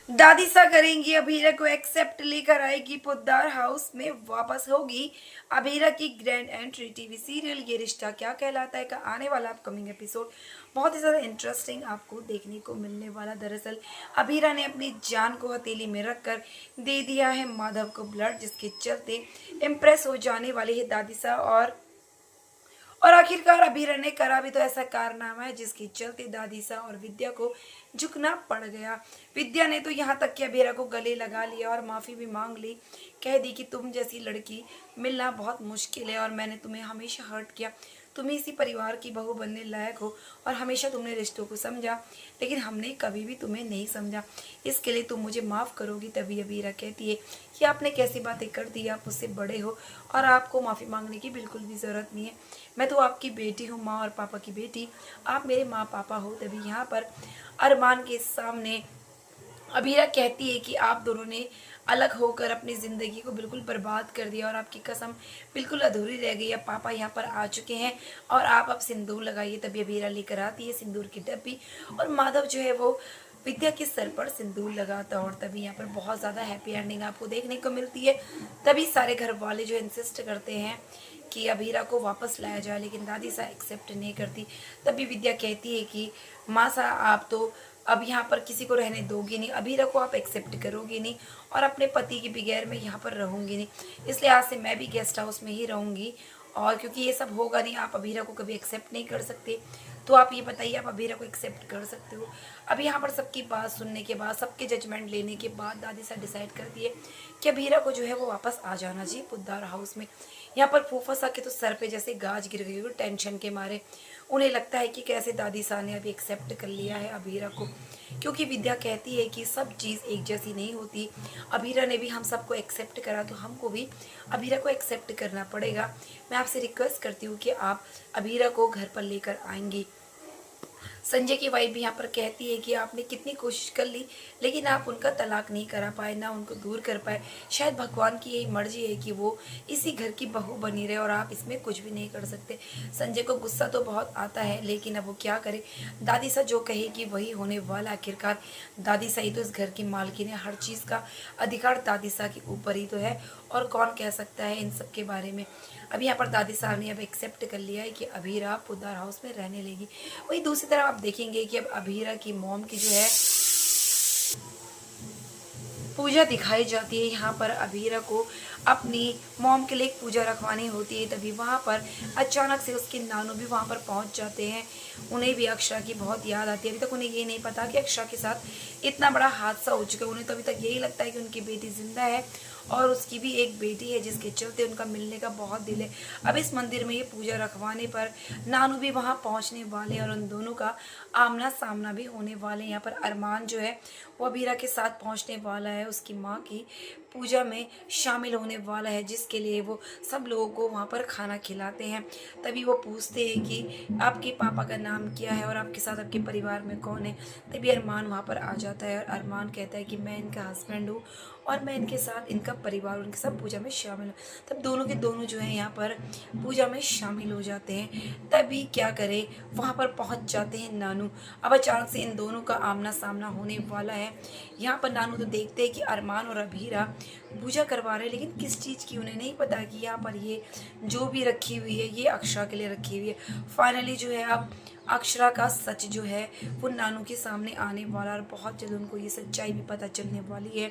दादीसा करेंगी अभीरा को एक्सेप्ट, लेकर आएगी पोद्दार हाउस में वापस होगी अभीरा की ग्रैंड एंट्री। टीवी सीरियल ये रिश्ता क्या कहलाता है का आने वाला अपकमिंग एपिसोड बहुत ही ज़्यादा इंटरेस्टिंग आपको देखने को मिलने वाला। दरअसल अभीरा ने अपनी जान को हथेली में रखकर दे दिया है माधव को ब्लड, जिसके चलते इम्प्रेस हो जाने वाली है दादीसा। और आखिरकार अभीरा ने करा भी तो ऐसा कारनामा है जिसके चलते दादीसा और विद्या को झुकना पड़ गया। विद्या ने तो यहाँ तक कि अभीरा को गले लगा लिया और माफ़ी भी मांग ली। कह दी कि तुम जैसी लड़की मिलना बहुत मुश्किल है और मैंने तुम्हें हमेशा हर्ट किया। तुम इसी परिवार की बहू बनने लायक हो और हमेशा तुमने रिश्तों को समझा, लेकिन हमने कभी भी तुम्हें नहीं समझा। इसके लिए तुम मुझे माफ़ करोगी। तभी अभीरा कहती है कि आपने कैसी बातें कर दी, आप मुझसे बड़े हो और आपको माफ़ी मांगने की बिल्कुल भी ज़रूरत नहीं है। मैं तो आपकी बेटी हूँ, माँ और पापा की बेटी, आप मेरे माँ पापा हो। तभी यहाँ पर अरमान के सामने अभीरा कहती है कि आप दोनों ने अलग होकर अपनी ज़िंदगी को बिल्कुल बर्बाद कर दिया और आपकी कसम बिल्कुल अधूरी रह गई। अब पापा यहाँ पर आ चुके हैं और आप अब सिंदूर लगाइए। तभी अभीरा लेकर आती है सिंदूर की डब्बी और माधव जो है वो विद्या के सर पर सिंदूर लगाता है। और तभी यहाँ पर बहुत ज़्यादा हैप्पी एंडिंग आपको देखने को मिलती है। तभी सारे घर वाले जो इंसिस्ट करते हैं कि अभीरा को वापस लाया जाए, लेकिन दादीसा एक्सेप्ट नहीं करती। तभी विद्या कहती है कि माँ सा आप तो अब यहाँ पर किसी को रहने दोगे नहीं, अभीरा को आप एक्सेप्ट करोगे नहीं और अपने पति के बगैर मैं यहाँ पर रहूँगी नहीं, इसलिए आज से मैं भी गेस्ट हाउस में ही रहूँगी। और क्योंकि ये सब होगा नहीं, आप अभीरा को कभी एक्सेप्ट नहीं कर सकते, तो आप ये बताइए आप अभीरा को एक्सेप्ट कर सकते हो? अब यहाँ पर सबकी बात सुनने के बाद, सबके जजमेंट लेने के बाद दादीसा डिसाइड करती है कि अभीरा को जो है वो वापस आ जाना चाहिए पोद्दार हाउस में। यहाँ पर फूफा के तो सर पे जैसे गाज गिर गई हो टेंशन के मारे। उन्हें लगता है कि कैसे दादीसा ने अभी एक्सेप्ट कर लिया है अभीरा को, क्योंकि विद्या कहती है कि सब चीज़ एक जैसी नहीं होती। अभीरा ने भी हम सबको एक्सेप्ट करा तो हमको भी अभीरा को एक्सेप्ट करना पड़ेगा। मैं आपसे रिक्वेस्ट करती हूँ कि आप अभीरा को घर पर लेकर आएंगी। संजय की वाइफ भी यहाँ पर कहती है कि आपने कितनी कोशिश कर ली, लेकिन आप उनका तलाक नहीं करा पाए, ना उनको दूर कर पाए। शायद भगवान की यही मर्जी है कि वो इसी घर की बहू बनी रहे और आप इसमें कुछ भी नहीं कर सकते। संजय को गुस्सा तो बहुत आता है, लेकिन अब वो क्या करे। दादीसा जो कहेगी वही होने वाला। आखिरकार दादीसा ही तो इस घर की मालकिन है, हर चीज़ का अधिकार दादीसा के ऊपर ही तो है, और कौन कह सकता है इन सब के बारे में। अब यहाँ पर दादीसा ने अब एक्सेप्ट कर लिया है कि अभीरा पोद्दार हाउस में रहने लेगी। वही दूसरी तरफ आप देखेंगे कि अब अभीरा की मॉम की जो है पूजा दिखाई जाती है। यहाँ पर अभीरा को अपनी मॉम के लिए एक पूजा रखवानी होती है। तभी वहाँ पर अचानक से उसके नानू भी वहाँ पर पहुँच जाते हैं। उन्हें भी अक्षरा की बहुत याद आती है। अभी तक उन्हें ये नहीं पता कि अक्षरा के साथ इतना बड़ा हादसा हो चुका है। उन्हें तो अभी तक यही लगता है कि उनकी बेटी जिंदा है और उसकी भी एक बेटी है, जिसके चलते उनका मिलने का बहुत दिल है। अब इस मंदिर में ये पूजा रखवाने पर नानू भी वहाँ पहुँचने वाले और उन दोनों का आमना सामना भी होने वाले। यहाँ पर अरमान जो है वो अभीरा के साथ पहुँचने वाला है, उसकी माँ की पूजा में शामिल होने वाला है, जिसके लिए वो सब लोगों को वहाँ पर खाना खिलाते हैं। तभी वो पूछते हैं कि आपके पापा का नाम क्या है और आपके साथ आपके परिवार में कौन है। तभी अरमान वहाँ पर आ जाता है और अरमान कहता है कि मैं इनका हस्बैंड हूँ और मैं इनके साथ इनका परिवार, उनके साथ पूजा में शामिल हूँ। तब दोनों के दोनों जो है यहाँ पर पूजा में शामिल हो जाते हैं। तभी क्या करे, वहाँ पर पहुँच जाते हैं नानू। अब अचानक से इन दोनों का आमना सामना होने वाला है। यहाँ पर नानू तो देखते हैं कि अरमान और अभीरा पूजा करवा रहे हैं, लेकिन किस चीज़ की उन्हें नहीं पता कि यहाँ पर ये जो भी रखी हुई है ये अक्षरा के लिए रखी हुई है। फाइनली जो है अब अक्षरा का सच जो है वो नानू के सामने आने वाला और बहुत जल्द उनको ये सच्चाई भी पता चलने वाली है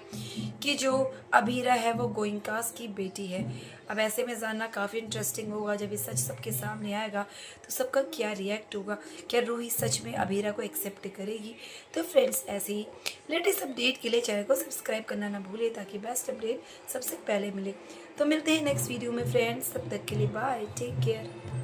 कि जो अभीरा है वो गोइंकास की बेटी है। अब ऐसे में जानना काफ़ी इंटरेस्टिंग होगा। जब ये सच सबके सामने आएगा तो सबका क्या रिएक्ट होगा, क्या रूही सच में अभीरा को एक्सेप्ट करेगी। तो फ्रेंड्स, ऐसे ही लेटेस्ट अपडेट के लिए चैनल को सब्सक्राइब करना ना भूलें ताकि बेस्ट अपडेट सबसे पहले मिले। तो मिलते हैं नेक्स्ट वीडियो में फ्रेंड्स, तब तक के लिए बाय, टेक केयर।